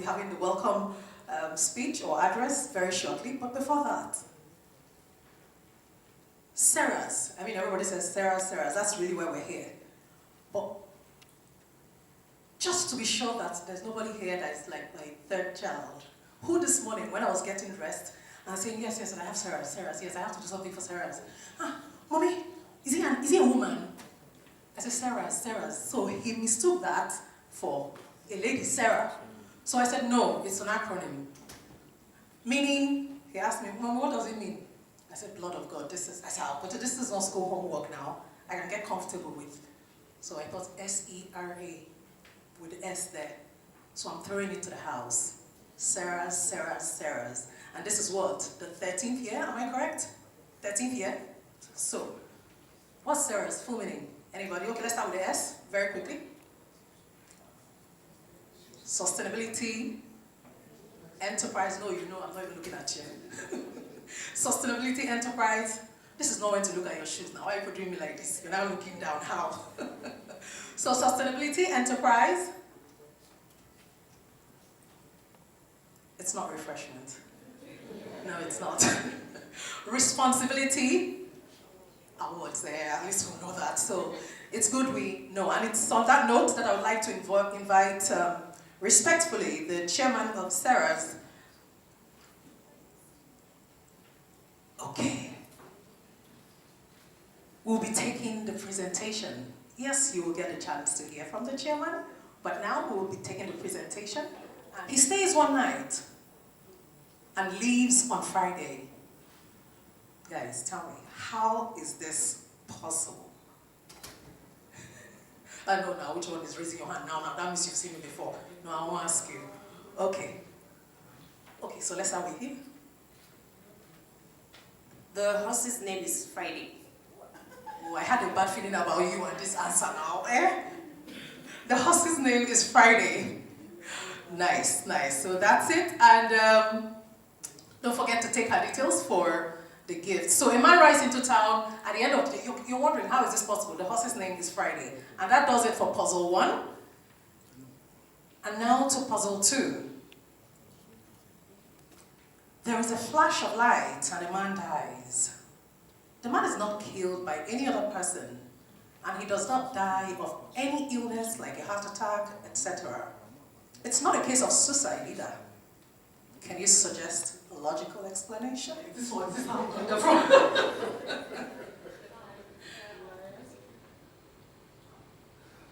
having the welcome speech or address very shortly, but before that, SERAS. I mean, everybody says SERAS, SERAS. That's really why we're here. But just to be sure that there's nobody here that is like my third child, who this morning, when I was getting dressed, and saying, yes, yes, and I have SERAS, SERAS, yes, I have to do something for SERAS. Ah, mommy, is he a woman? I said, SERAS, SERAS. So he mistook that for a lady, Sarah. So I said, no, it's an acronym. Meaning, he asked me, Mom, what does it mean? I said, blood of God. I said, but this is not school homework now. I can get comfortable with. So I thought SERA with S there. So I'm throwing it to the house. SERAS, SERAS, SERAS. And this is what? The 13th year, am I correct? 13th year? So, what's SERAS full meaning? Anybody? Okay, let's start with the S very quickly. Sustainability, enterprise. No, you know, I'm not even looking at you. Sustainability, enterprise. This is not when to look at your shoes now. Why are you doing me like this? You're now looking down. How? So, sustainability, enterprise. It's not refreshment. No, it's not. Responsibility. Awards there, at least we know that. So it's good we know. And it's on that note that I would like to invite respectfully the chairman of SERAS. Okay. We'll be taking the presentation. Yes, you will get a chance to hear from the chairman, but now we will be taking the presentation. And he stays one night and leaves on Friday. Guys, tell me, how is this possible? I know now which one is raising your hand now. Now that means you've seen me before. No, I won't ask you. Okay. Okay, so let's start with him. The horse's name is Friday. Oh, I had a bad feeling about you and this answer now. Eh? The horse's name is Friday. Nice, nice. So that's it. And don't forget to take her details for the gift. So a man rides into town. At the end of the day, you're wondering, how is this possible? The horse's name is Friday. And that does it for puzzle 1. And now to puzzle 2. There is a flash of light and a man dies. The man is not killed by any other person, and he does not die of any illness like a heart attack, etc. It's not a case of suicide either. Can you suggest a logical explanation? This one is not wonderful.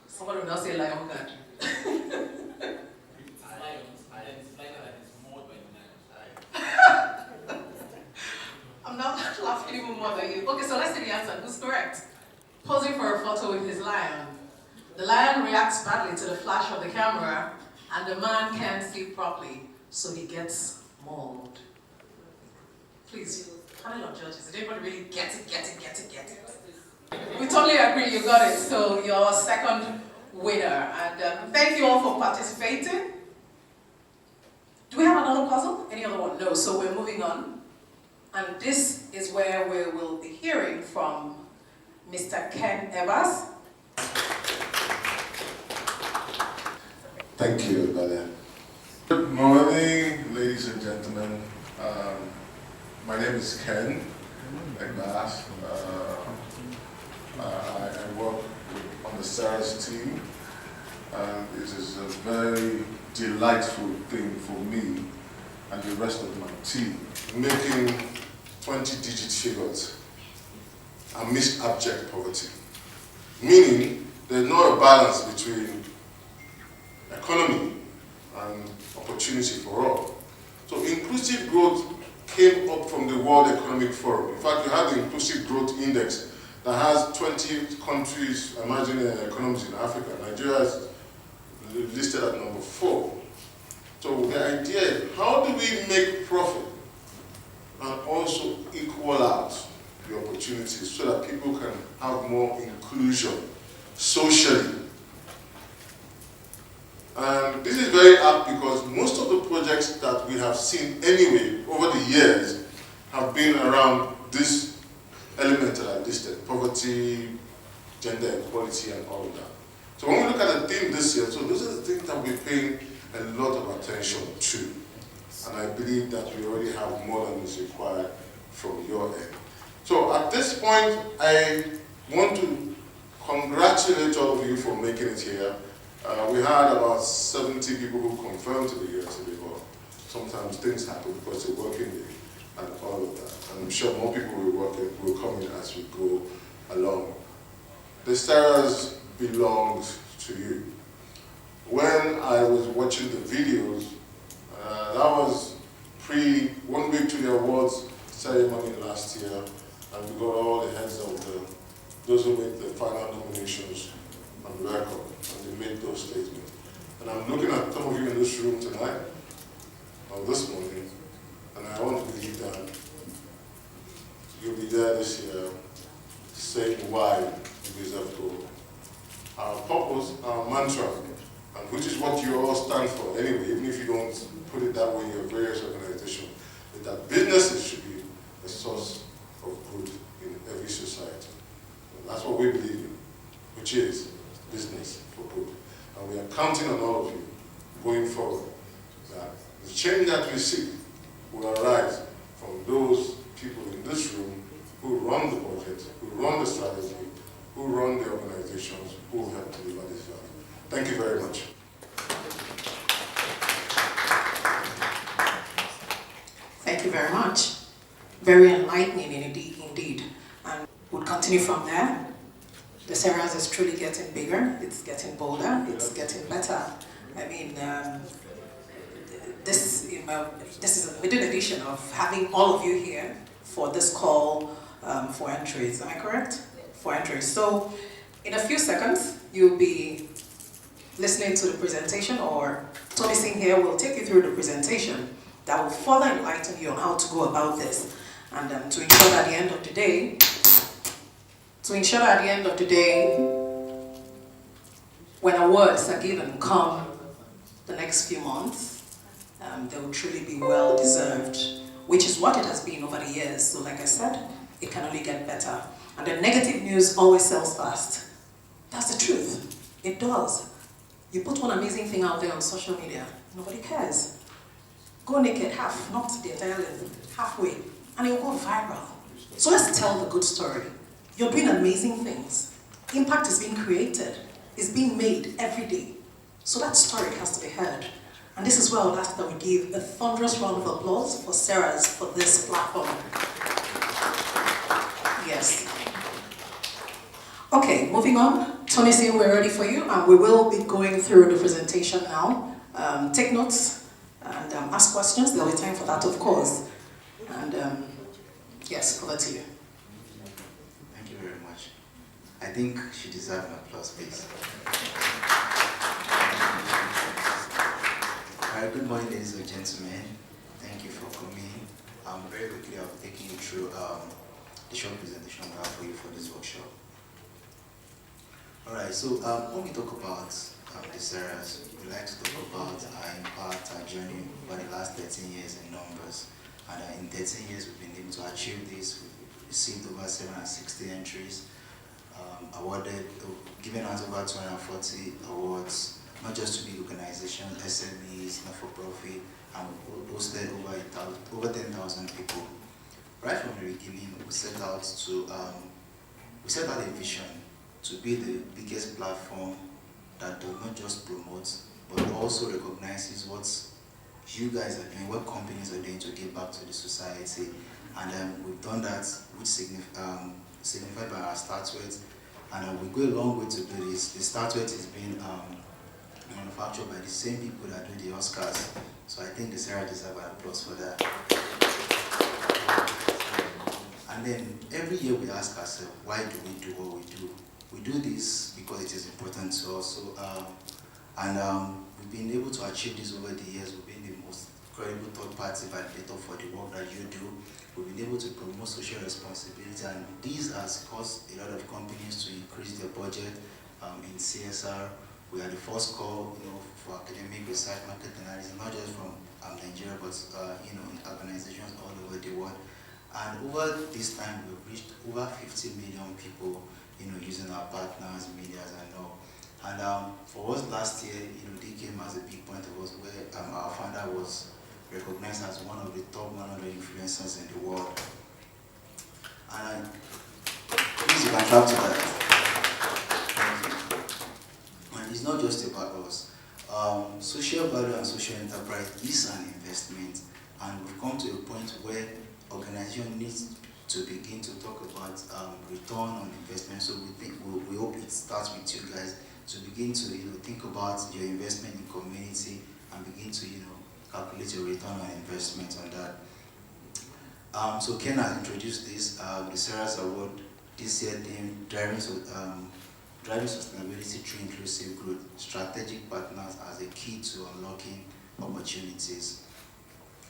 Someone will now say lion guard. I'm not laughing even more than you. Okay, so let's see the answer. Who's correct? Posing for a photo with his lion. The lion reacts badly to the flash of the camera, and the man can't see properly, so he gets mauled. Please, panel of judges, did anybody really get it? We totally agree, you got it. So you're second winner. And thank you all for participating. Do we have another puzzle? Any other one? No, so we're moving on. And this is where we will be hearing from Mr. Ken Evers. Thank you, Bella. Good morning, ladies and gentlemen. My name is Ken Evers. I work on the SERAS team, and it is a very delightful thing for me and the rest of my team, making 20-digit figures amidst abject poverty. Meaning, there's not a balance between economy and opportunity for all. So inclusive growth came up from the World Economic Forum. In fact, you have the Inclusive Growth Index that has 20 countries, emerging economies in Africa. Nigeria is listed at number 4. So the idea is, how do we make profit and also equal out the opportunities so that people can have more inclusion socially? And this is very apt because most of the projects that we have seen anyway over the years have been around this element that I listed: poverty, gender equality, and all of that. So when we look at the theme this year, so those are the things that we're paying a lot of attention to. And I believe that we already have more than is required from your end. So at this point, I want to congratulate all of you for making it here. We had about 70 people who confirmed to be here today, but sometimes things happen because it's a working day and all of that. And I'm sure more people will come in as we go along. The SERAs belongs to you. When I was watching the videos, that was 1 week to the awards ceremony last year, and we got all the heads of those who made the final nominations on record, and they made those statements. And I'm looking at some of you in this room tonight, or this morning, and I want to believe that you'll be there this year saying why you deserve to go. Our purpose, our mantra, and which is what you all stand for anyway, even if you don't put it that way in your various organizations, is that businesses should be a source of good in every society. And that's what we believe in, which is business for good. And we are counting on all of you going forward that the change that we see will arise from those people in this room who run the budget, who run the strategy, who run the organizations, who help deliver this value. Thank you very much. Thank you very much. Very enlightening indeed. And we'll continue from there. The SERAS is truly getting bigger, it's getting bolder, it's getting better. I mean, this is a middle edition of having all of you here for this call for entries. Am I correct? For entries. So, in a few seconds, you'll be listening to the presentation, or Tony Singh here will take you through the presentation that will further enlighten you on how to go about this, and to ensure that at the end of the day, when awards are given come the next few months, they will truly be well deserved, which is what it has been over the years. So like I said, it can only get better. And the negative news always sells fast. That's the truth. It does. You put one amazing thing out there on social media, nobody cares. Go naked, half, not the entire length, halfway, and it will go viral. So let's tell the good story. You're doing amazing things. Impact is being created. It's being made every day. So that story has to be heard. And this is where I would ask that we give a thunderous round of applause for SERAS for this platform. Yes. Okay, moving on. Tony Singh, we're ready for you, and we will be going through the presentation now. Take notes and ask questions. There'll be time for that, of course. And yes, over to you. Thank you very much. I think she deserves an applause, please. Good morning, ladies and gentlemen. Thank you for coming. Very quickly, I'll be taking you through the short presentation we have for you for this workshop. Alright, so when we talk about the SERAS, we like to talk about our impact, our journey over the last 13 years in numbers. And in 13 years, we've been able to achieve this. We've received over 760 entries, awarded, given out over 240 awards, not just to big organizations, SMEs, not-for-profit, and we hosted over 10,000 people. Right from the beginning, we set out a vision to be the biggest platform that does not just promote, but also recognizes what you guys are doing, what companies are doing to give back to the society. And we've done that, which signified by our statuette. And we go a long way to do this. The statuette is being manufactured by the same people that do the Oscars. So I think the SERA deserves an applause for that. And then every year we ask ourselves, why do we do what we do? We do this because it is important to us. We've been able to achieve this over the years. We've been the most credible third-party validator for the work that you do. We've been able to promote social responsibility, and this has caused a lot of companies to increase their budget in CSR. We are the first call, for academic research, market analysis, not just from Nigeria, but in organizations all over the world. And over this time, we've reached over 50 million people, using our partners, media, and all. And for us last year, they came as a big point of us where our founder was recognized as one of the top 100 influencers in the world. And please, you can clap to that. And it's not just about us. Social value and social enterprise is an investment, and we've come to a point where organization needs to begin to talk about return on investment. So we hope it starts with you guys to begin to think about your investment in community and begin to calculate your return on investment on that. So Ken has introduced this, the SERAS Award this year themed driving sustainability through inclusive growth, strategic partners as a key to unlocking opportunities.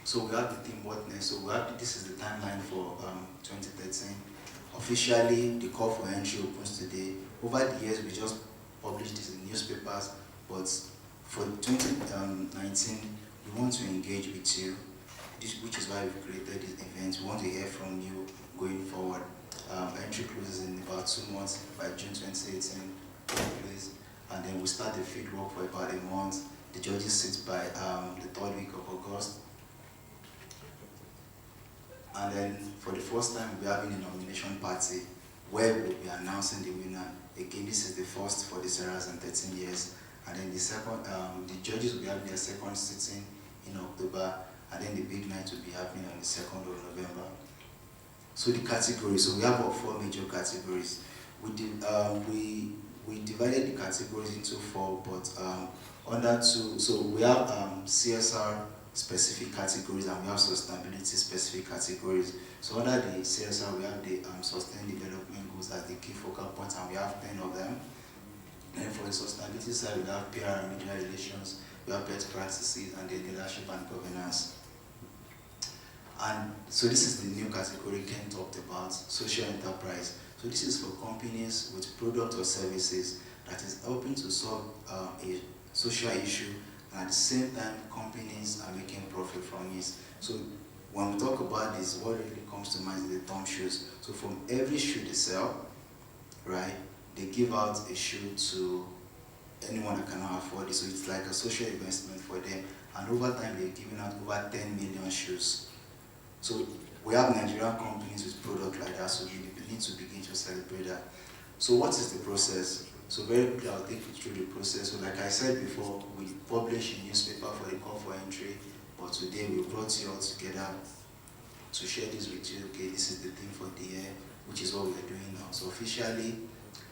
So we have the theme what next. So this is the timeline for 2013. Officially, the call for entry opens today. Over the years, we just published this in newspapers, but for 2019, we want to engage with you, which is why we've created this event. We want to hear from you going forward. Entry closes in about 2 months, by June 2018, please. And then we start the field work for about a month. The judges sit by the 3rd week of August. And then for the first time, we'll be having a nomination party where we'll be announcing the winner. Again, this is the first for the SERAS in 13 years. And then the second, the judges will be having their second sitting in October, and then the big night will be happening on the 2nd of November. So the categories, so we have about 4 major categories. We divided the categories into 4, but under 2, so we have CSR specific categories and we have sustainability specific categories. So under the CSR, we have the sustainable development goals as the key focal points, and we have 10 of them. And for the sustainability side, we have PR and media relations, we have best practices, and the leadership and governance. And so this is the new category Ken talked about, social enterprise. So this is for companies with products or services that is helping to solve a social issue, and at the same time, companies are making profit from it. So when we talk about this, what really comes to mind is the thumb shoes. So from every shoe they sell, right, they give out a shoe to anyone that cannot afford it. So it's like a social investment for them. And over time, they're giving out over 10 million shoes. So we have Nigerian companies with products like that, so we need to begin to celebrate that. So what is the process? So very quickly, I'll take you through the process. So like I said before, we publish a newspaper for the call for entry, but today we brought you all together to share this with you. Okay, this is the thing for the year, which is what we're doing now. So officially,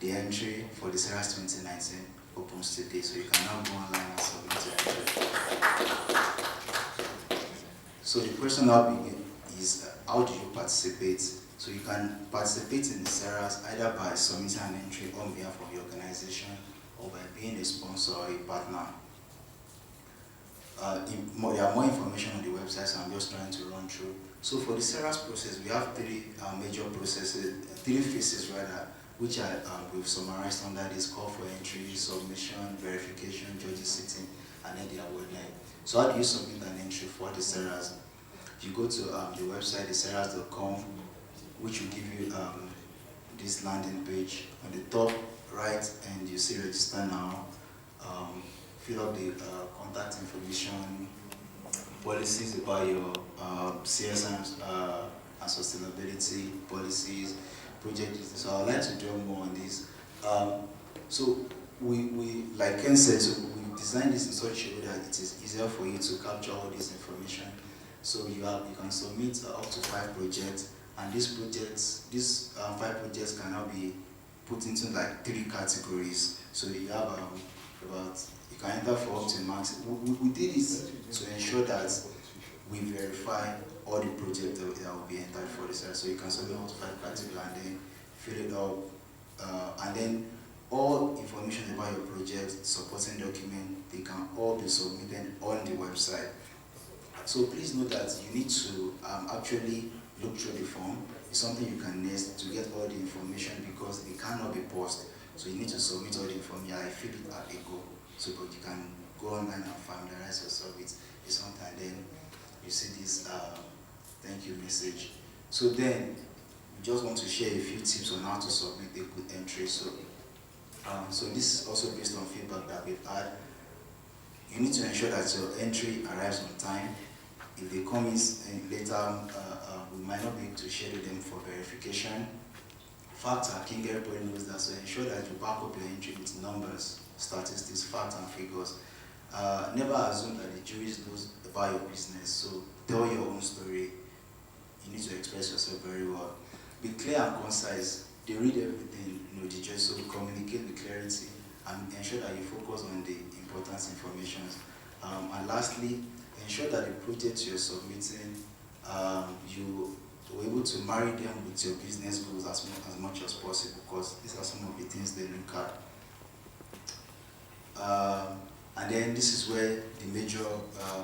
the entry for the SERAS 2019 opens today, so you can now go online and submit your entry. So the question now begins is how do you participate? So you can participate in the SERAS either by submitting an entry on behalf of your organization or by being a sponsor or a partner. There are more information on the website, so I'm just trying to run through. So for the SERAS process, we have 3 major processes, 3 phases rather, which we've summarized under this call for entry, submission, verification, judges sitting, and then the award night. So how do you submit an entry for the SERAS? You go to the website, theseras.com, which will give you this landing page. On the top right, and you see register now. Fill up the contact information, policies about your CSR and sustainability policies, project. So I'd like to draw more on this. So we like Ken said, so we designed this in such a way that it is easier for you to capture all this information. So you can submit up to 5 projects, and these 5 projects can now be put into like 3 categories. So you have you can enter for up to max. We did this to ensure that we verify all the projects that will be entered for this. So you can submit up to 5 categories and then fill it up, and then all information about your project, supporting document, they can all be submitted on the website. So please note that you need to actually look through the form. It's something you can nest to get all the information because it cannot be paused. So you need to submit all the information. I fill it at a go. So but you can go online and familiarize yourself with something, and then you see this thank you message. So then we just want to share a few tips on how to submit a good entry. So So this is also based on feedback that we've had. You need to ensure that your entry arrives on time. If they come in later, we might not be able to schedule them for verification. Facts are king, everybody knows that, so ensure that you back up your entry with numbers, statistics, facts and figures. Never assume that the jury knows about your business, so tell your own story. You need to express yourself very well. Be clear and concise. They read everything, the judge, so communicate with clarity and ensure that you focus on the important information. And lastly, ensure that the projects you're submitting, you were able to marry them with your business goals as much as possible, because these are some of the things they look at. And then this is where the major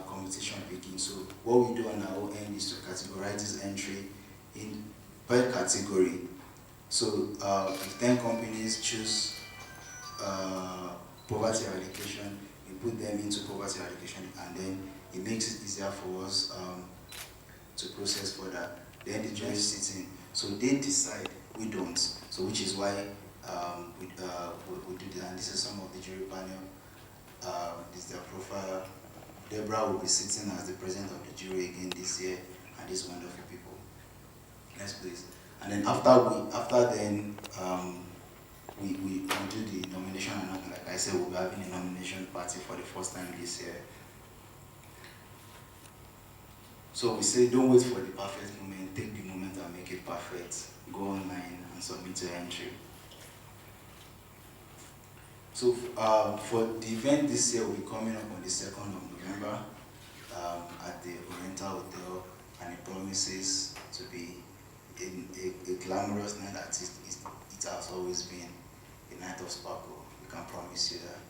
competition begins. So what we do on our own end is to categorize this entry in per category. So if 10 companies choose poverty eradication, we put them into poverty eradication, and then it makes it easier for us to process further. Then the judge sits in, so they decide, we don't. So which is why we do that. And this is some of the jury panel. This is their profile. Deborah will be sitting as the president of the jury again this year, and these wonderful people. Next, please. And then after then, we do the nomination, and like I said, we'll be having a nomination party for the first time this year. So we say, don't wait for the perfect moment, take the moment and make it perfect. Go online and submit your entry. So for the event this year, we'll be coming up on the 2nd of November at the Oriental Hotel, and it promises to be a glamorous night that it has always been, a night of sparkle. We can promise you that.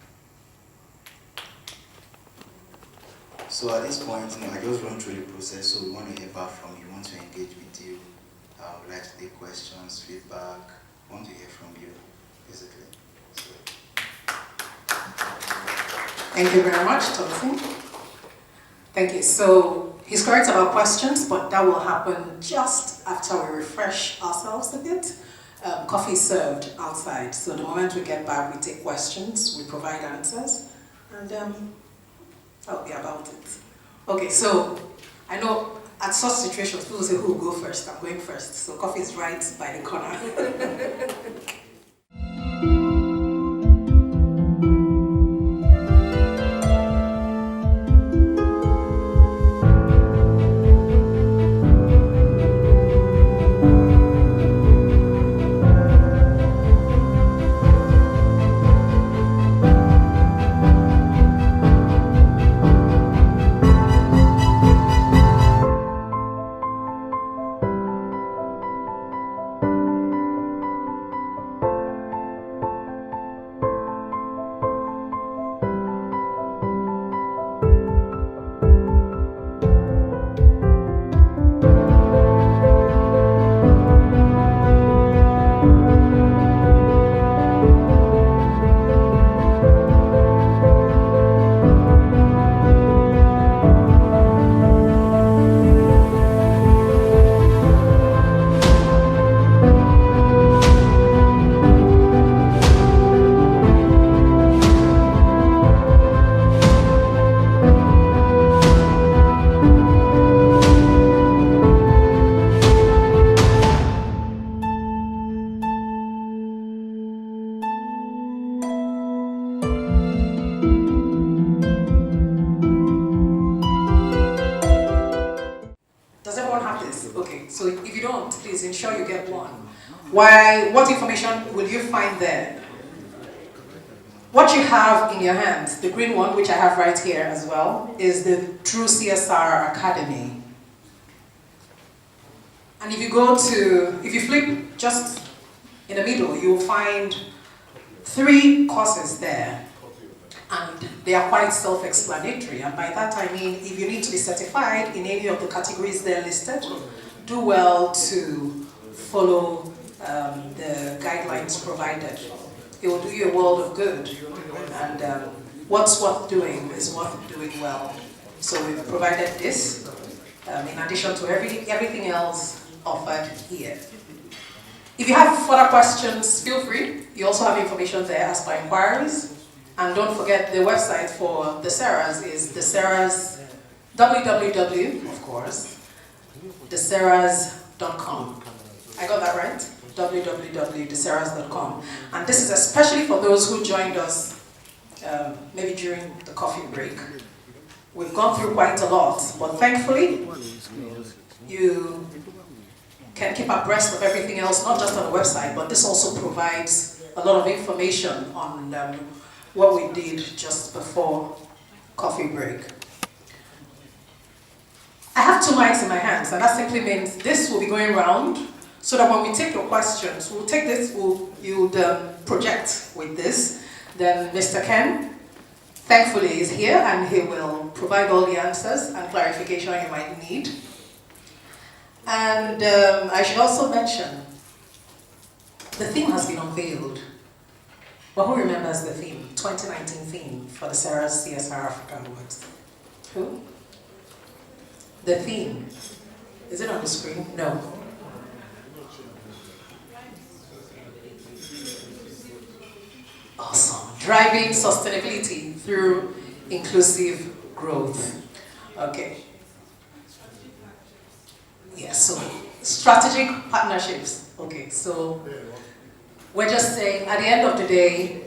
So at this point, I just run through the process, so we want to hear back from you, we want to engage with you, we'd like to take questions, feedback, we want to hear from you, basically. So. Thank you very much, Thompson. Thank you. So he's correct about questions, but that will happen just after we refresh ourselves a bit. Coffee is served outside, so the moment we get back, we take questions, we provide answers, and that'll be about it. Okay, so I know at such situations, people say, who will go first? I'm going first. So coffee is right by the corner. So if you don't, please ensure you get one. Why? What information will you find there? What you have in your hands, the green one, which I have right here as well, is the True CSR Academy. And if you flip just in the middle, you'll find 3 courses there. And they are quite self-explanatory. And by that I mean, if you need to be certified in any of the categories there listed, do well to follow the guidelines provided. It will do you a world of good. And what's worth doing is worth doing well. So we've provided this in addition to everything else offered here. If you have further questions, feel free. You also have information there as per inquiries. And don't forget the website for the SERAS is the SERAS, www, of course, theseras.com. I got that right? www.theseras.com. And this is especially for those who joined us maybe during the coffee break. We've gone through quite a lot, but thankfully, you can keep abreast of everything else, not just on the website, but this also provides a lot of information on what we did just before coffee break. I have 2 mics in my hands, and that simply means this will be going round, so that when we take your questions, we'll take this, you'll project with this. Then Mr. Ken, thankfully, is here, and he will provide all the answers and clarification you might need. And I should also mention, the theme has been unveiled. But who remembers the theme, 2019 theme for the SERAS CSR Africa Awards? Who? The theme. Is it on the screen? No. Awesome. Driving sustainability through inclusive growth. Okay. Yeah, so strategic partnerships. Okay, so we're just saying at the end of the day,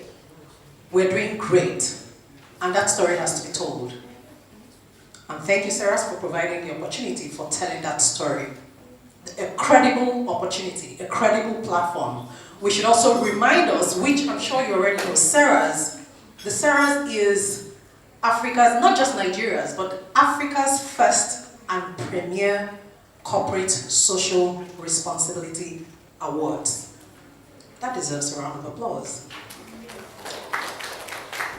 we're doing great, and that story has to be told. And thank you, SERAS, for providing the opportunity for telling that story. A credible opportunity, a credible platform. We should also remind us, which I'm sure you already know, SERAS. The SERAS is Africa's, not just Nigeria's, but Africa's first and premier corporate social responsibility awards. That deserves a round of applause.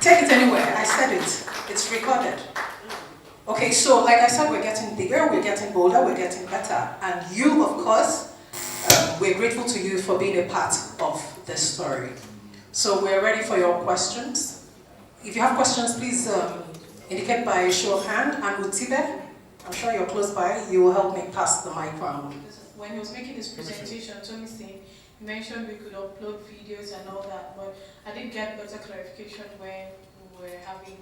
Take it anywhere, I said it. It's recorded. Okay, so like I said, we're getting bigger, we're getting bolder, we're getting better. And you, of course, we're grateful to you for being a part of this story. So we're ready for your questions. If you have questions, please indicate by a show of hand. And Utibe, I'm sure you're close by, you will help me pass the mic round. When he was making his presentation, Tony said, he mentioned we could upload videos and all that, but I did get better clarification when we were having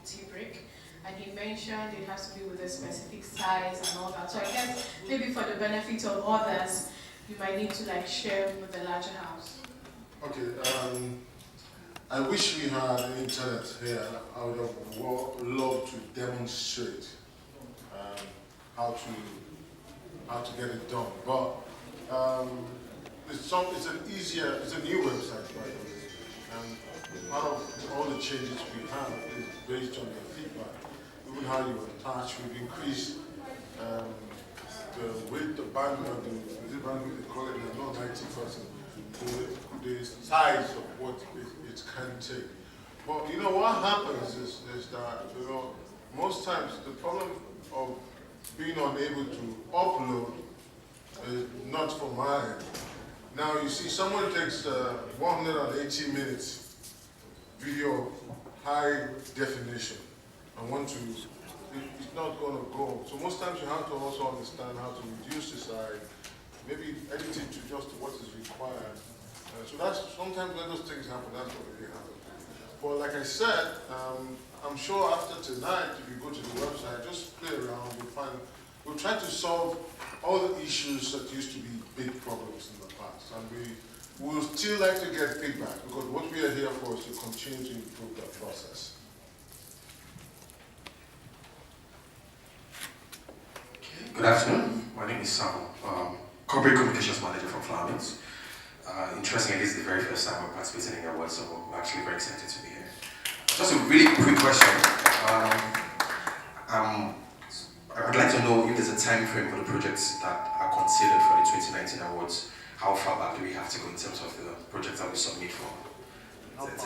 tea break. And he mentioned it has to be with a specific size and all that. So I guess maybe for the benefit of others, you might need to like share with the larger house. Okay, I wish we had the internet here. I would have loved to demonstrate how to get it done. But it's a new website, by the way. And part of all the changes we have is based on your feedback. Even how you attach, we've increased the width, the bandwidth, they call it not 90%, the size of what it can take. But you know what happens is that most times the problem of being unable to upload is not from my end. Now you see someone takes 180 minutes video high definition and it's not going to go. So most times you have to also understand how to reduce the size, maybe edit it to just what is required. So that's sometimes when those things happen, that's what really happens. But like I said, I'm sure after tonight, if you go to the website, just play around, we'll try to solve all the issues that used to be big problems in the past. And we will still like to get feedback, because what we are here for is to continue to improve that process. Good afternoon. My name is Sam, Corporate Communications Manager for Flamings. Interestingly, this is the very first time I'm participating in the award, so I'm actually very excited to be here. Just a really quick question. I would like to know if there's a time frame for the projects that are considered for the 2019 awards. How far back do we have to go in terms of the projects that we submit for?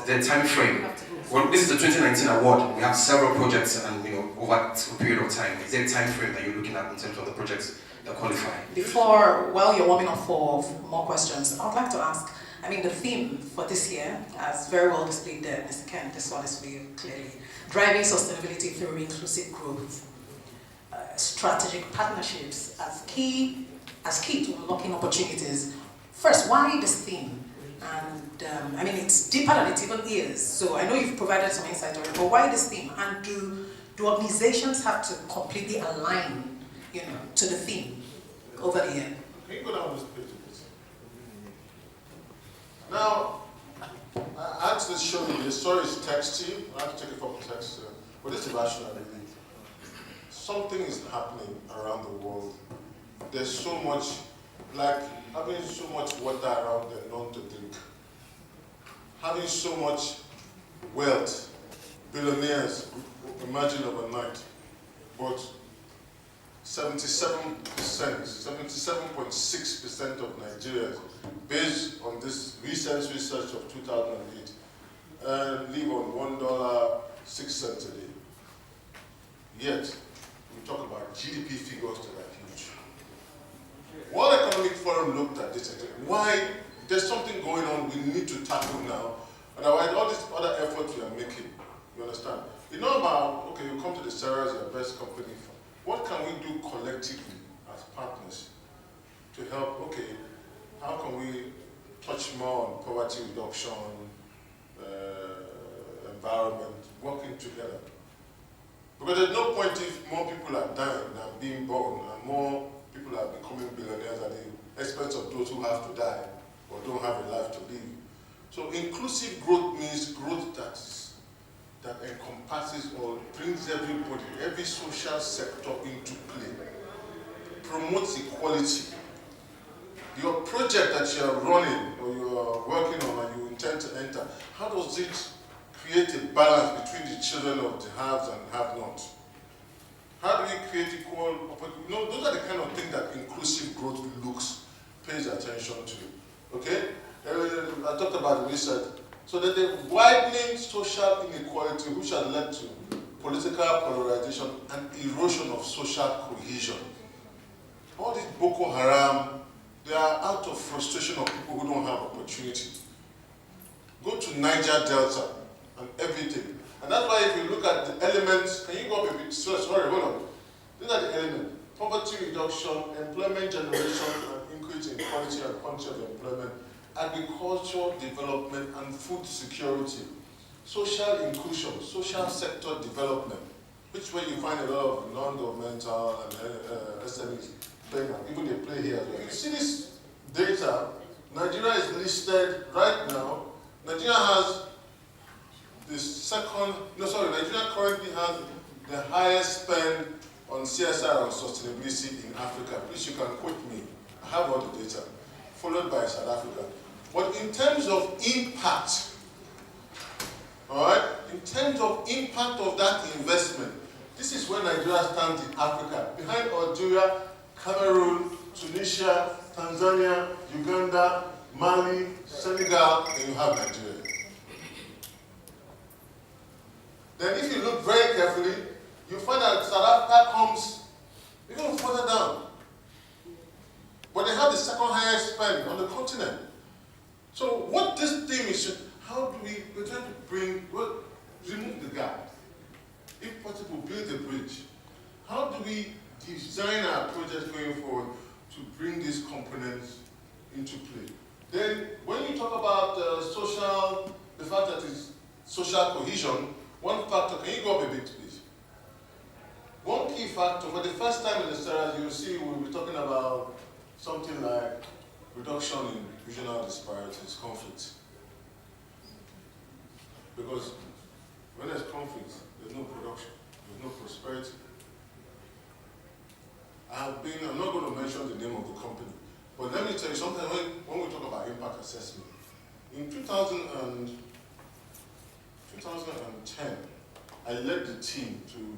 The time frame. Well, this is the 2019 award. We have several projects, and over a period of time. Is there a time frame that you're looking at in terms of the projects that qualify? While you're warming up for more questions, I would like to ask. The theme for this year, as very well displayed there, Mr. Ken, this one is for you clearly. Driving sustainability through inclusive growth. Strategic partnerships as key to unlocking opportunities First, why this theme? And I mean, it's deeper than it even is. So I know you've provided some insight on it, but why this theme? And do organizations have to completely align, to the theme over the year? Can you go down this page, please? Now, I had to show you this. Sorry, it's texty. I have to take it from text. But this is rational, really. Something is happening around the world. There's so much, like having so much water around there, none to drink. Having so much wealth, billionaires emerging overnight, but 77.6% of Nigerians, based on this recent research of 2008, live on $1.06 a day. Yet, we talk about GDP figures that are huge. World Economic Forum looked at this and said, why? There's something going on we need to tackle now. Otherwise, all these other efforts we are making, you understand? You know about, okay, you come to the SERAS, your best company. What can we do collectively as partners to help, okay, how can we touch more on poverty reduction, environment, working together? Because there's no point if more people are dying than being born and more people are becoming billionaires at the expense of those who have to die or don't have a life to live. So inclusive growth means growth that encompasses or brings everybody, every social sector into play, promotes equality. Your project that you are running or you are working on and you intend to enter, how does it create a balance between the children of the haves and have-nots? How do we create equal opportunity? Those are the kind of things that inclusive growth pays attention to. Okay? I talked about the research. So that the widening social inequality, which has led to political polarization and erosion of social cohesion. All these Boko Haram, they are out of frustration of people who don't have opportunity. Go to Niger Delta and everything. And that's why if you look at the elements, can you go up a bit? Sorry, hold on. These are the elements. Poverty reduction, employment generation, and increase in quality and quantity of employment, agricultural development and food security, social inclusion, social sector development, which way you find a lot of non-governmental and SMEs playing, even they play here as well. You see this data, Nigeria is listed right now. Nigeria has Nigeria currently has the highest spend on CSR and sustainability in Africa. Please, you can quote me. I have all the data, followed by South Africa. But in terms of impact, all right, in terms of impact of that investment, this is where Nigeria stands in Africa. Behind Algeria, Cameroon, Tunisia, Tanzania, Uganda, Mali, Senegal, and you have Nigeria. Then if you look very carefully, you find that South Africa comes even further down. But they have the second highest spend on the continent. So what this theme is, how do we're trying to remove the gap. If possible, build a bridge. How do we design our projects going forward to bring these components into play? Then when you talk about the fact that it's social cohesion, one factor, can you go up a bit, please? One key factor, for the first time in the SERAS, you'll see we'll be talking about something like reduction in regional disparities, conflicts. Because when there's conflict, there's no production, there's no prosperity. I'm not going to mention the name of the company, but let me tell you something when we talk about impact assessment. In 2010, I led the team to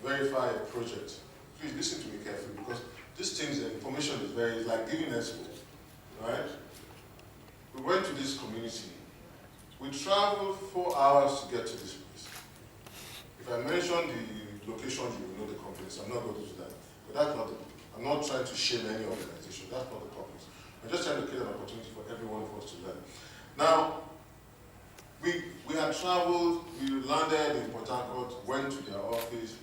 verify a project. Please listen to me carefully because these things, the information is very, like giving expo, right? We went to this community. We traveled 4 hours to get to this place. If I mention the location, you will know the companies. I'm not going to do that. But that's not I'm not trying to shame any organization. That's not the purpose. I'm just trying to create an opportunity for every one of us to learn. Now, we had traveled, we landed in Port Harcourt, went to their office,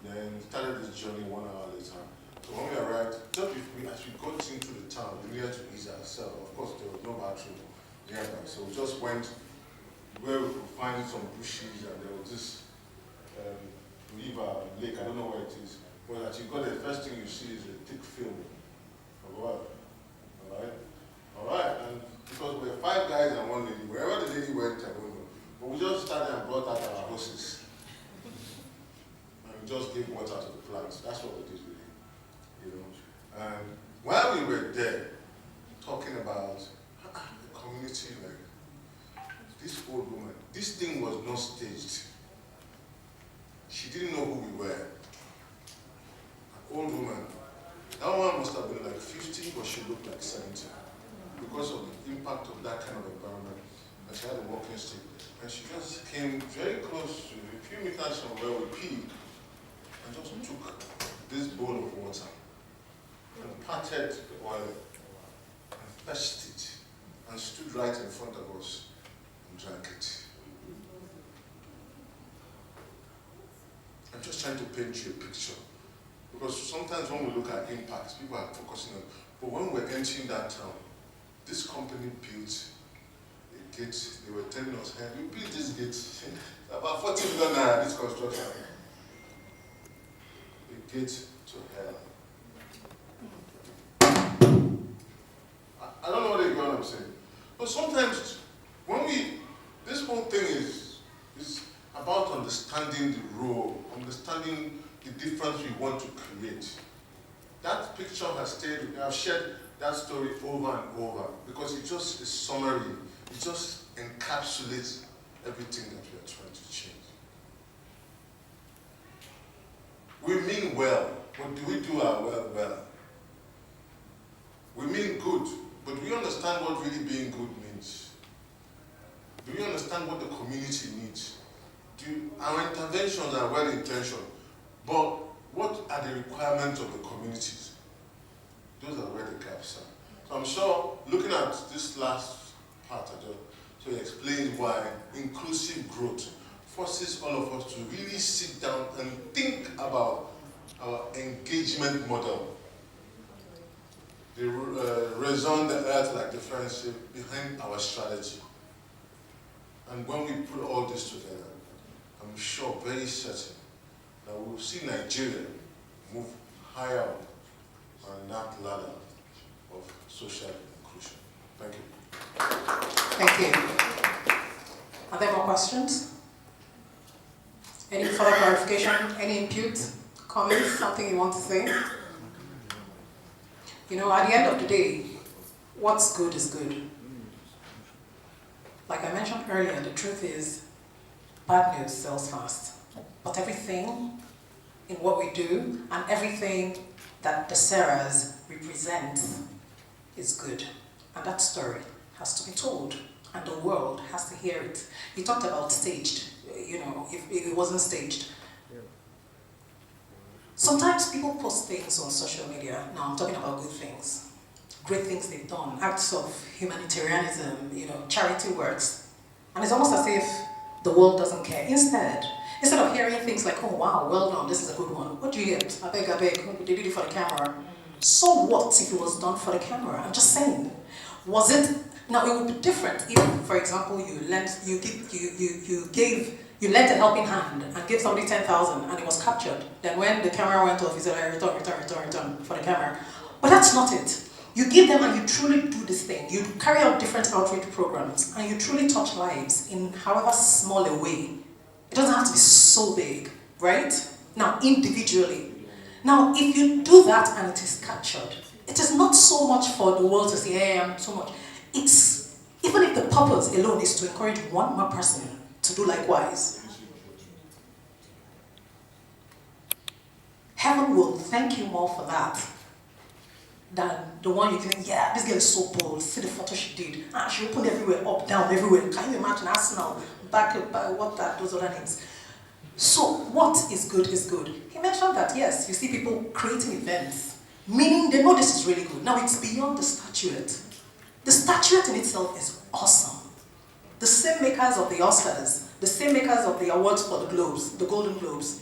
then started this journey 1 hour later. So when we arrived, just before, as we got into the town, we needed to ease ourselves. Of course, there was no bathroom nearby, so we just went where we could find some bushes, and there was this river, lake, I don't know where it is. But as you got there, the first thing you see is a thick film of oil. Alright, and because we were 5 guys and 1 lady, wherever the lady went, I don't know. But we just started and brought out our horses. And we just gave water to the plants. That's what we did really, you know. And while we were there, talking about the community, like, this old woman, this thing was not staged. She didn't know who we were. An old woman. That one must have been like 50, but she looked like 70. Because of the impact of that kind of environment. And she had a walking stick. And she just came very close to a few meters from where we peed and just took this bowl of water and patted the oil and fetched it and stood right in front of us and drank it. I'm just trying to paint you a picture. Because sometimes when we look at impacts, people are focusing on, but when we're entering that town, this company built a gate. They were telling us, hey, we built this gate. About 40 million naira, this construction. A gate to hell. I don't know what you get what I'm saying. But sometimes, when this whole thing is about understanding the role, understanding the difference we want to create. That picture has stayed, I've shared that story over and over because it just is summary. It just encapsulates everything that we are trying to change. We mean well, but do we do our well well? We mean good, but do we understand what really being good means? Do we understand what the community needs? Our interventions are well-intentioned, but what are the requirements of the communities? Those are where the gaps are. So I'm sure, looking at this last part, so it explains why inclusive growth forces all of us to really sit down and think about our engagement model. The raison d'être, like the French say, behind our strategy. And when we put all this together, I'm sure, very certain, that we'll see Nigeria move higher up on that ladder of social inclusion. Thank you. Thank you. Are there more questions? Any further clarification? Any input, comments, something you want to say? You know, at the end of the day, what's good is good. Like I mentioned earlier, the truth is, bad news sells fast. But everything in what we do and everything that the SERAs represent is good. And that story has to be told, and the world has to hear it. You talked about staged, you know, if it wasn't staged. Sometimes people post things on social media. Now I'm talking about good things, great things they've done, acts of humanitarianism, you know, charity works. And it's almost as if the world doesn't care. Instead of hearing things like, oh wow, well done, this is a good one, what do you get? I beg, they did it for the camera. So what if it was done for the camera? I'm just saying. Was it, now it would be different if, for example, you lent a helping hand and gave somebody 10,000 and it was captured. Then when the camera went off, you said, return for the camera. But that's not it. You give them and you truly do this thing. You carry out different outreach programs and you truly touch lives in however small a way. It doesn't have to be so big, right? Now, individually. Now, if you do that and it is captured, it is not so much for the world to say, hey, I'm too much. It's, even if the purpose alone is to encourage one more person to do likewise, heaven will thank you more for that than the one you think, yeah, this girl is so bold, see the photo she did. She opened everywhere, up, down, everywhere. Can you imagine Arsenal, back, what that, those other names. So what is good is good. He mentioned that, yes, you see people creating events, meaning they know this is really good. Now it's beyond the statuette. The statuette in itself is awesome. The same makers of the Oscars, the same makers of the awards for the Globes, the Golden Globes,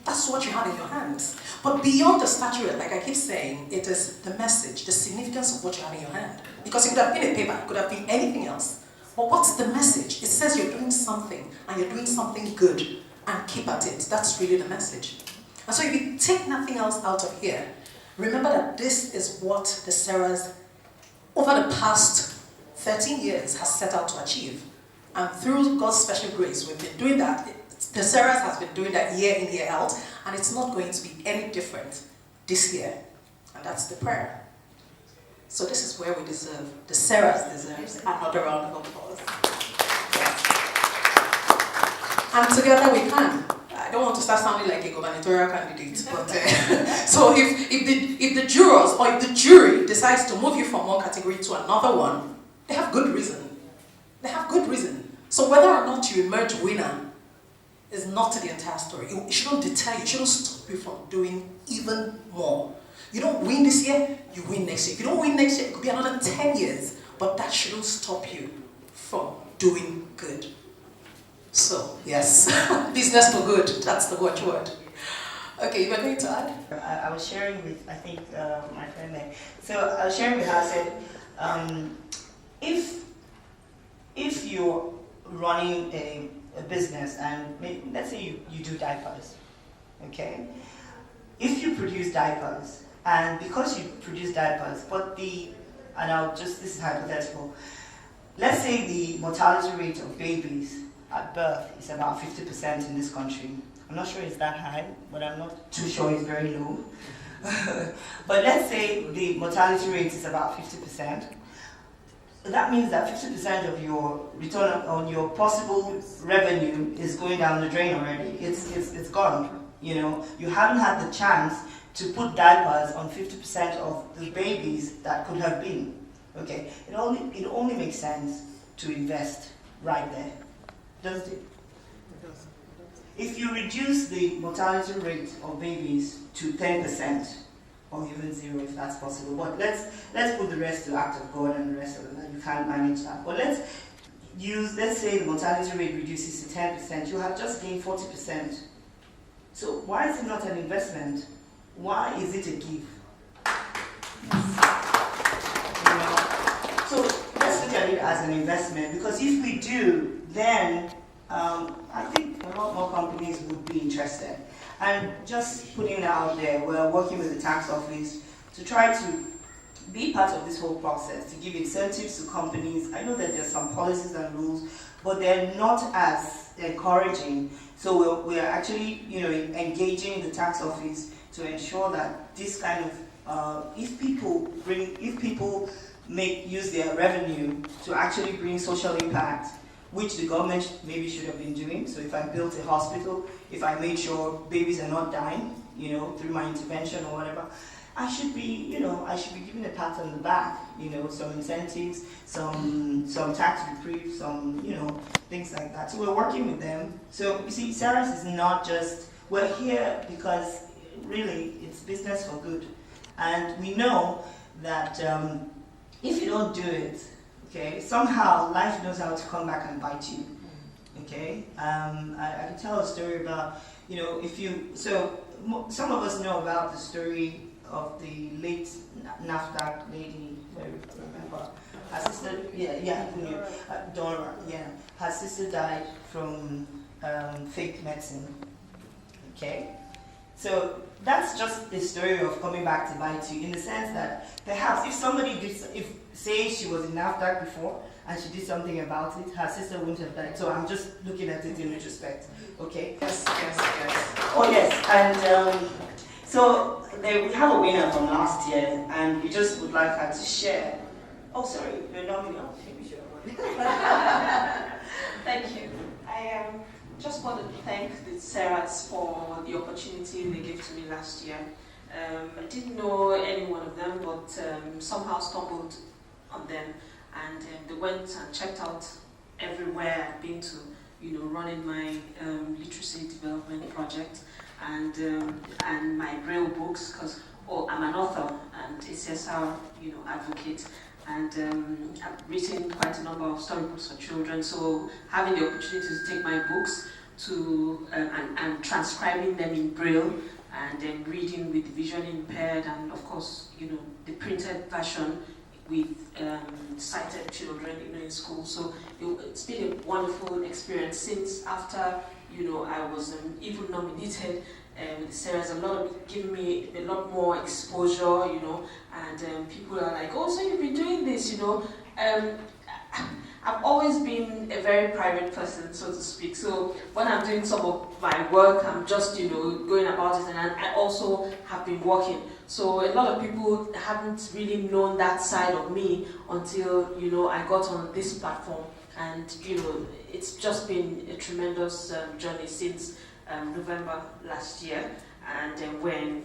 That's what you had in your hands. But beyond the statuette, like I keep saying, it is the message, the significance of what you have in your hand. Because it could have been a paper, it could have been anything else. But what's the message? It says you're doing something, and you're doing something good, and keep at it. That's really the message. And so if you take nothing else out of here, remember that this is what the SERAS, over the past 13 years, has set out to achieve. And through God's special grace, we've been doing that. The SERAS has been doing that year in, year out, and it's not going to be any different this year. And that's the prayer. So this is where we deserve, the SERAS deserves another round of applause. Yes. And together we can. I don't want to start sounding like a gubernatorial candidate, but so if the jurors or if the jury decides to move you from one category to another one, they have good reason. They have good reason. So whether or not you emerge winner is not the entire story. It shouldn't deter you, it shouldn't stop you from doing even more. You don't win this year, you win next year. If you don't win next year, it could be another 10 years, but that shouldn't stop you from doing good. So, yes, business for good, that's the watchword. Okay, you were going to add? I was sharing with, I think, my friend there. So I was sharing with her, I said, if you're running a business and maybe, let's say you do diapers, okay? If you produce diapers, and because you produce diapers, this is hypothetical, let's say the mortality rate of babies at birth is about 50% in this country. I'm not sure it's that high, but I'm not too sure it's very low. But let's say the mortality rate is about 50%. That means that 50% of your return on your possible revenue is going down the drain already. It's gone. You know, you haven't had the chance to put diapers on 50% of the babies that could have been. Okay, it only makes sense to invest right there, doesn't it? If you reduce the mortality rate of babies to 10%, or even 0 if that's possible, but let's put the rest to act of God and the rest of it, you can't manage that. But let's say the mortality rate reduces to 10%, you have just gained 40%. So why is it not an investment? Why is it a give? You know? So let's look at it as an investment, because if we do, then I think a lot more companies would be interested. And just putting it out there, we're working with the tax office to try to be part of this whole process, to give incentives to companies. I know that there's some policies and rules, but they're not as encouraging. So we're actually, engaging the tax office to ensure that this kind of, if people use their revenue to actually bring social impact, which the government maybe should have been doing. So if I built a hospital, if I made sure babies are not dying, through my intervention or whatever, I should be given a pat on the back, some incentives, some tax reprieve, some, things like that. So we're working with them. So you see, SERAS is not just, we're here because really it's business for good. And we know that if you don't do it, okay, somehow life knows how to come back and bite you. Okay, I can tell a story about, some of us know about the story of the late NAFDAC lady, I remember. Her sister, Dora, her sister died from fake medicine. Okay, so that's just a story of coming back to bite you, in the sense that perhaps if somebody say she was in NAFDAC before and she did something about it, her sister wouldn't have died. So I'm just looking at it in retrospect. Okay? Yes. Oh yes, and so we have a winner from last year, and we just would like her to share. Oh, sorry, you're not me. Thank you. I just want to thank the SERAS for the opportunity they gave to me last year. I didn't know any one of them, but somehow stumbled on them, and they went and checked out everywhere I've been to, running my literacy development project and my Braille books, because I'm an author and a CSR advocate, and I've written quite a number of storybooks for children. So having the opportunity to take my books to and transcribing them in Braille, and then reading with vision impaired, and of course, the printed version with sighted children, in school. So it's been a wonderful experience since after, I was even nominated with the SERAS. Giving me a lot more exposure, and people are like, oh, so you've been doing this, I've always been a very private person, so to speak. So when I'm doing some of my work, I'm just, going about it, and I also have been working. So a lot of people haven't really known that side of me until, I got on this platform. And, it's just been a tremendous journey since November last year. And when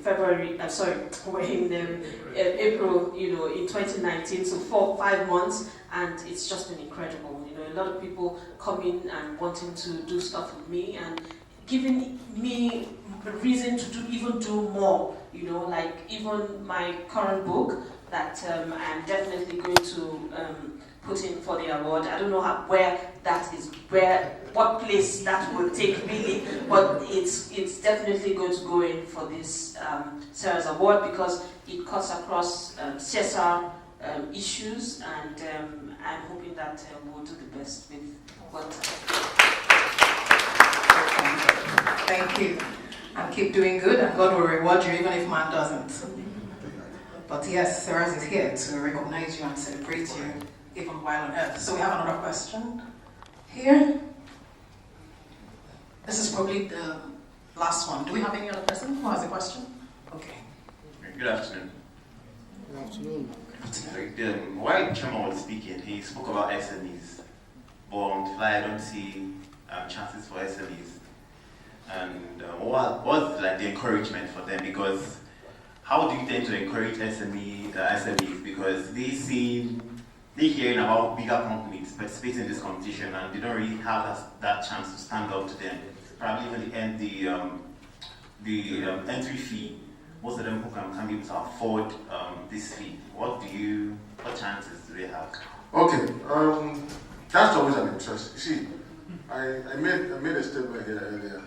April, in 2019, so 4-5 months, and it's just been incredible. A lot of people coming and wanting to do stuff with me and giving me a reason to even do more. Like even my current book that I'm definitely going to put in for the award. I don't know what place that will take really, but it's definitely going to go in for this SERAS Award because it cuts across CSR issues, and I'm hoping that we'll do the best with what. Thank you. And keep doing good, and God will reward you even if man doesn't. But yes, SERAS is here to recognize you and celebrate you even while on earth. So we have another question here. This is probably the last one. Do we have any other person who has a question? Okay. Good afternoon. Good afternoon. While Chairman was speaking, he spoke about SMEs. But I don't see chances for SMEs. And what's like the encouragement for them? Because how do you tend to encourage SMEs? Because they're hearing about bigger companies participating in this competition, and they don't really have that chance to stand up to them. Probably even the entry fee. Most of them who can be able to afford this fee. What chances do they have? Okay, that's always an interest. You see, I made a statement here earlier.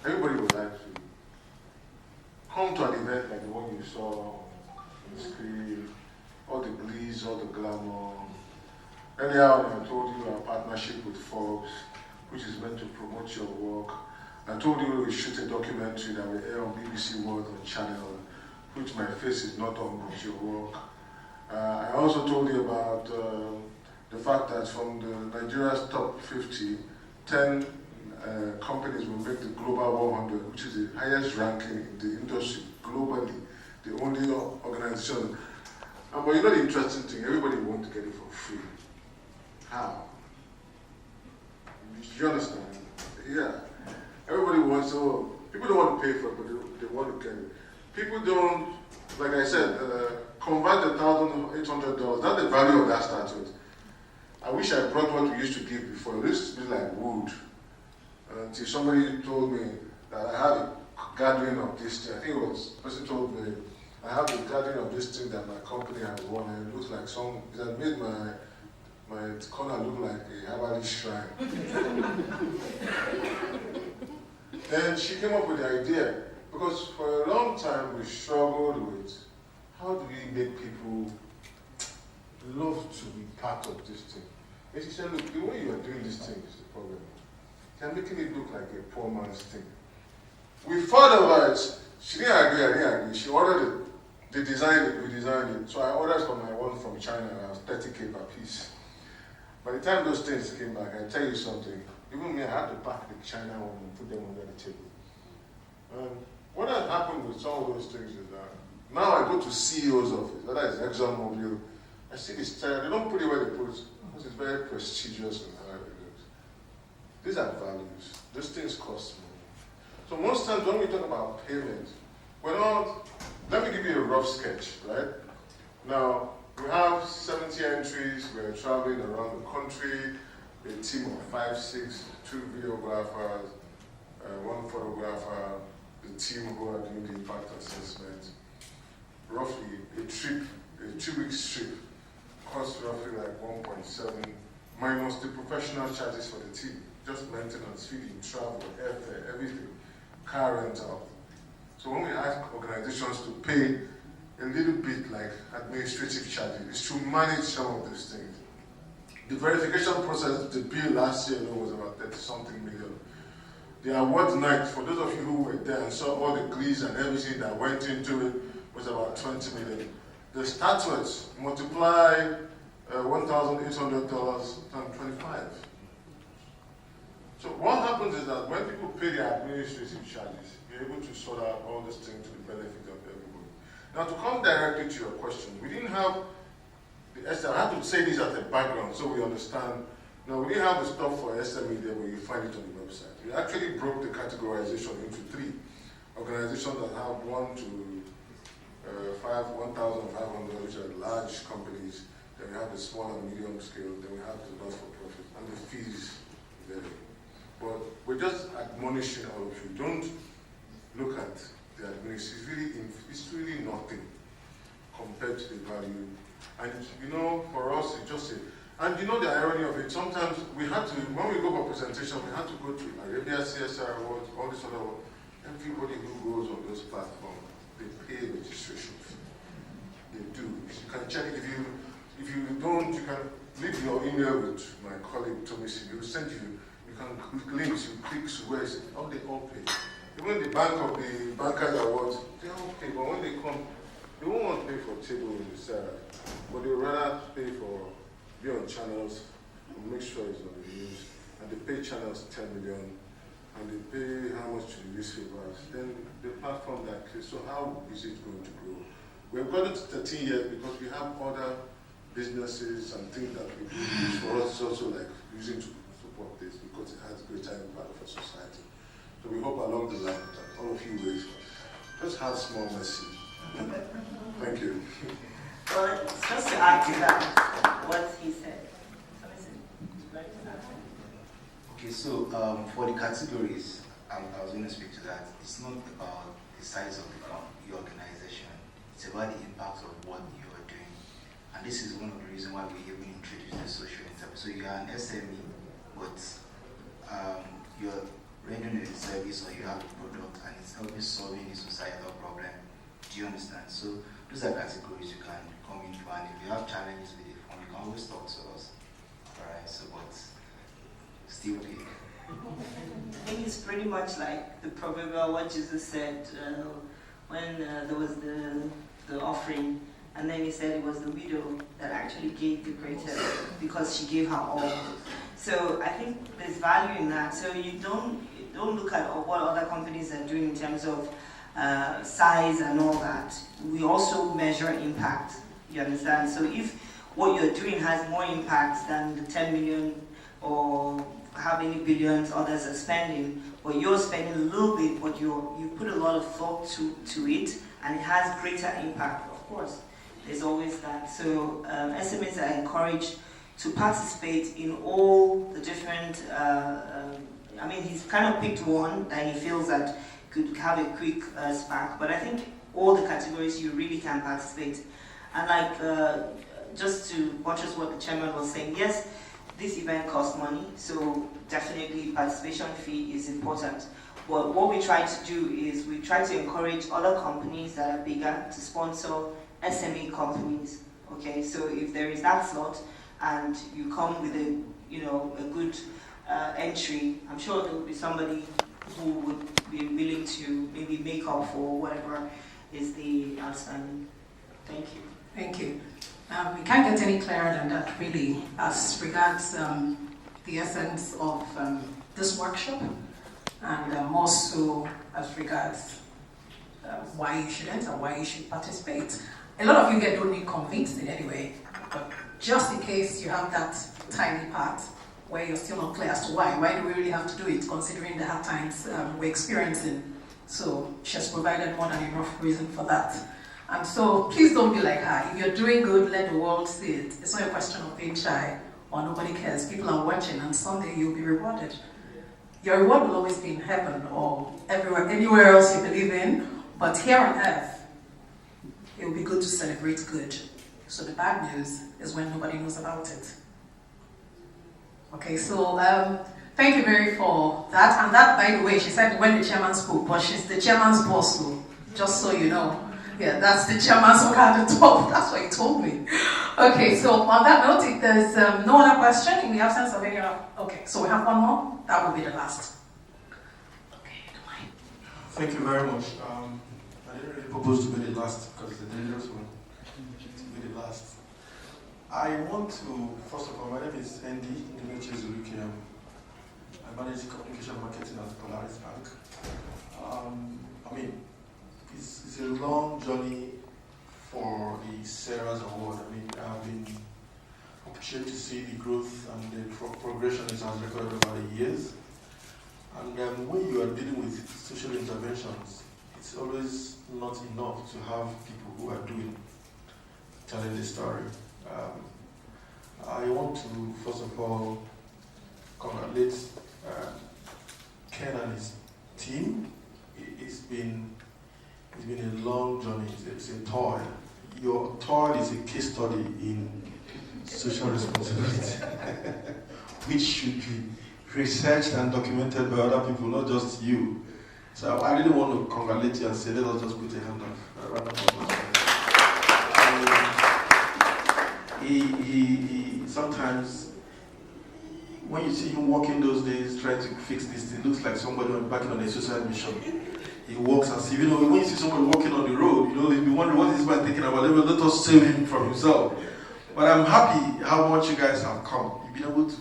Everybody would like to come to an event like the one you saw on the screen, all the glees, all the glamour. Earlier on, I told you our partnership with Forbes, which is meant to promote your work. I told you we shoot a documentary that will air on BBC World on Channel, which my face is not on, but your work. I also told you about the fact that from the Nigeria's top 50, 10 companies will make the Global 100, which is the highest ranking in the industry globally, the only organization. But the interesting thing, everybody wants to get it for free. How? You understand? Yeah. Everybody wants to, people don't want to pay for it, but they want to get it. People don't, like I said, convert $1,800. That's the value of that statue. I wish I brought what we used to give before. It used to be like wood. Until somebody told me that I have a gathering of this thing. I think it was, the person told me, I have a gathering of this thing that my company has won, and it looks like it had made my corner look like a herbalist shrine. Then she came up with the idea, because for a long time we struggled with how do we make people love to be part of this thing. And she said, look, the way you are doing this thing is the problem. You're making it look like a poor man's thing. We thought about it. She didn't agree, I didn't agree. She ordered it. They designed it, we designed it. So I ordered from my one from China, and I was 30K per piece. By the time those things came back, I tell you something. Even me, I had to pack the China one and put them under the table. What has happened with some of those things is that now I go to CEO's office, whether it's ExxonMobil, I see this chair, they don't put it where they put it, because it's very prestigious and high. These are values. These things cost money. So most times when we talk about payment, let me give you a rough sketch, right? Now, we have 70 entries, we're traveling around the country, a team of 5, 6, 2 videographers, 1 photographer, the team who are doing the impact assessment. Roughly, a 2-week trip costs roughly like 1.7 minus the professional charges for the team. just maintenance, feeding, travel, airfare, everything, car rental. So when we ask organizations to pay a little bit like administrative charges, it's to manage some of these things. The verification process, the bill last year was about 30-something million. The award night, for those of you who were there and saw all the glees and everything that went into it, was about 20 million. The statuettes, multiply $1,800 times 25. So what happens is that when people pay their administrative charges, you're able to sort out all these things to the benefit of everybody. Now to come directly to your question, we didn't have the SME, I have to say this as a background so we understand. Now we didn't have the stuff for SME there, but you find it on the website. We actually broke the categorization into 3. Organizations that have 1 to 1,500, which are large companies. Then we have the small and medium scale. Then we have the not-for-profit, and the fees vary. But we're just admonishing all of you. Don't look at the administration. It's really nothing compared to the value. And you know, for us, it's just a. And you know the irony of it. Sometimes we had to, when we go for presentation, we had to go to SERAS CSR Awards, all this other. Everybody who goes on those platforms, they pay registration fee. They do. You can check it. If you don't, you can leave your email with my colleague Tomisi. He will send you. You can click links. You click to where it's all they all pay. Even the Bankers Awards, they all pay. But when they come, they won't want to pay for table in the SERA, but they rather pay for be on channels and make sure it's on the news. And they pay channels 10 million. And they pay how much to the newspapers, then the platform that so how is it going to grow? We've got it to 13 years because we have other businesses and things that we do, which for us is also like using to support this because it has greater impact for society. So we hope along the line that all of you will just have small mercy. Thank you. Well, just to add to that, what he said. Okay, so for the categories, I was going to speak to that. It's not about the size of your organization. It's about the impact of what you are doing. And this is one of the reasons why we even introduced the social enterprise. So you are an SME, but you're rendering a service or you have a product and it's helping solving a societal problem. Do you understand? So those are categories you can come in for, and if you have challenges with the fund, you can always talk to us. Alright, so but still big. I think it's pretty much like the proverbial what Jesus said when there was the offering, and then he said it was the widow that actually gave the greatest because she gave her all. So I think there's value in that. So you don't look at what other companies are doing in terms of size and all that. We also measure impact. You understand? So if what you're doing has more impact than the 10 million or how many billions others are spending, but you're spending a little bit, but you put a lot of thought to it, and it has greater impact, of course. There's always that. So SMEs are encouraged to participate in all the different, I mean, he's kind of picked one that he feels that could have a quick spark, but I think all the categories you really can participate. And like, just to buttress what the chairman was saying, yes, this event costs money, so definitely participation fee is important. But what we try to do is we try to encourage other companies that are bigger to sponsor SME companies. Okay, so if there is that slot and you come with a good entry, I'm sure there will be somebody who would be willing to maybe make up for whatever is the outstanding. Thank you. Thank you. We can't get any clearer than that, really, as regards the essence of this workshop, and more so as regards why you should enter, why you should participate. A lot of you here don't need convincing anyway, but just in case you have that tiny part where you're still not clear as to why do we really have to do it, considering the hard times we're experiencing. So she has provided more than enough reason for that. And so please don't be like her. If you're doing good, let the world see it. It's not a question of being shy or nobody cares. People are watching, and someday you'll be rewarded. Your reward will always be in heaven or anywhere else you believe in, but here on earth, it will be good to celebrate good. So the bad news is when nobody knows about it. Okay, so Thank you very for that. And that, by the way, she said when the chairman spoke, but she's the chairman's boss, so just so you know. Yeah, that's the chairman's work at the top. That's what he told me. Okay, so on that note, if there's no other question in the absence of any other. Okay, so we have one more. That will be the last. Okay, thank you very much. I didn't really propose to be the last because it's a dangerous one to be the last. I want to, first of all, my name is Andy Zuluki. I manage communication marketing at Polaris Bank. I mean, it's a long journey for the SERAS Award. I mean, I've been appreciated to see the growth and the progression it has recorded over the years. And when you are dealing with social interventions, it's always not enough to have people who are telling the story. I want to, first of all, congratulate Ken and his team. It's been a long journey. It's a toil. Your toil is a case study in social responsibility, which should be researched and documented by other people, not just you. So I really want to congratulate you and say, let us just put a hand up. He sometimes, when you see him walking those days trying to fix this, it looks like somebody embarking on a suicide mission. He walks as if, when you see somebody walking on the road, you'll be wondering what is this man thinking about. Let us save him from himself. But I'm happy how much you guys have come. You've been able to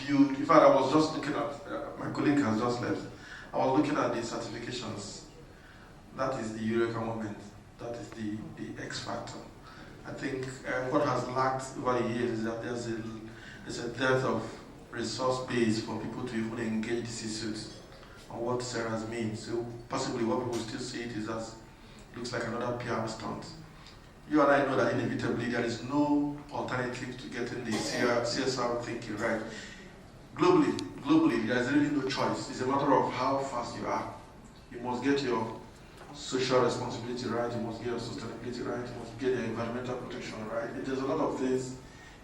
build. In fact, I was just looking at, my colleague has just left. I was looking at the certifications. That is the Eureka moment. That is the X factor. I think what has lacked over the years is that there's a depth of resource base for people to even engage the C-suits on what SERAS means. So possibly what people still see it is as looks like another PR stunt. You and I know that inevitably there is no alternative to getting the CSR thinking right. Globally, there is really no choice. It's a matter of how fast you are. You must get your social responsibility right, you must get your sustainability right, you must get your environmental protection right. There's a lot of things,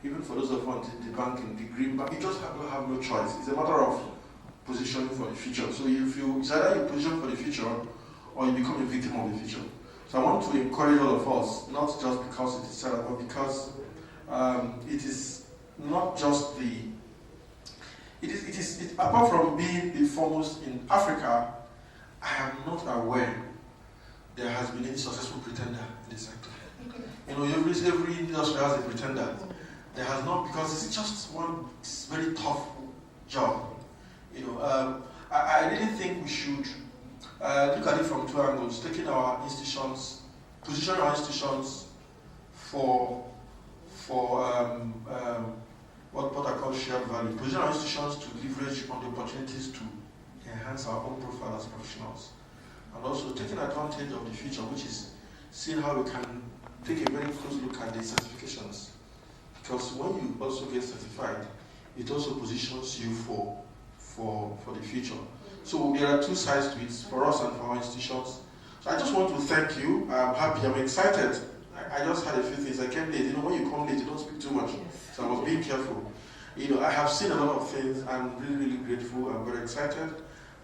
even for those of us in the banking, the green bank, you just have no choice. It's a matter of positioning for the future. So it's either you position for the future or you become a victim of the future. So I want to encourage all of us, not just because it is set up, but because it is not just apart from being the foremost in Africa, I am not aware there has been any successful pretender in this sector. Every industry has a pretender. There has not, because it's just one very tough job. I really think we should look at it from two angles, taking our institutions, positioning our institutions for what I call shared value, position our institutions to leverage on the opportunities to enhance our own profile as professionals, and also taking advantage of the future, which is seeing how we can take a very close look at the certifications. Because when you also get certified, it also positions you for the future. So there are two sides to it, for us and for our institutions. So I just want to thank you. I'm happy, I'm excited. I just had a few things. I came late. When you come late, you don't speak too much. So I was being careful. I have seen a lot of things. I'm really, really grateful. I'm very excited.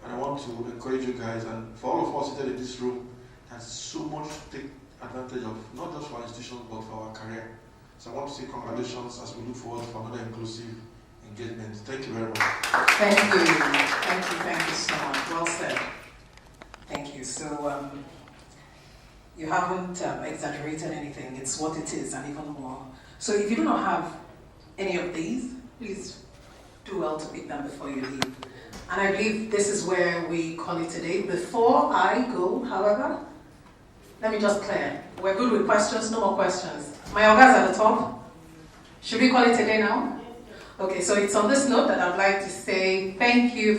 And I want to encourage you guys, and for all of us seated in this room, there's so much to take advantage of, not just for our institutions, but for our career. So I want to say congratulations as we look forward for another inclusive engagement. Thank you very much. Thank you so much. Well said. Thank you. So you haven't exaggerated anything. It's what it is, and even more. So if you do not have any of these, please do well to pick them before you leave. And I believe this is where we call it today. Before I go, however, let me just clear. We're good with questions, no more questions. My organs at the top. Should we call it a day now? Okay, so it's on this note that I'd like to say thank you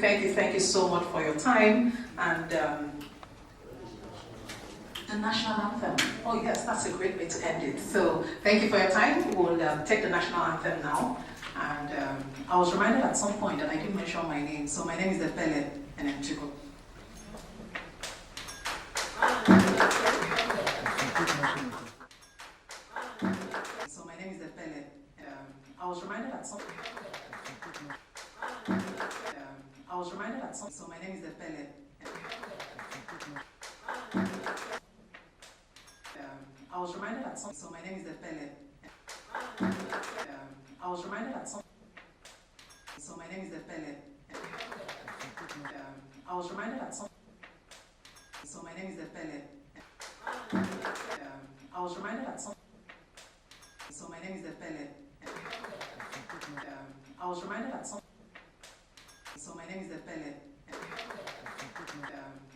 so much for your time. And the national anthem. Oh yes, that's a great way to end it. So thank you for your time. We'll take the national anthem now. And I was reminded at some point that I didn't mention my name. So my name is Ebele Enemchiko. So my name is Ebele. I was reminded at some point. that some. So my name is Depele. I was reminded that some. So my name is Depele. I was reminded that some. So my name is Depele. I was reminded that some. So my name is Depele. I was reminded that some. So my name is Depele. I was reminded that some. So my name is Depele.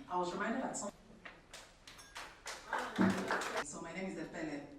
I was reminded that some. So my name is Depele.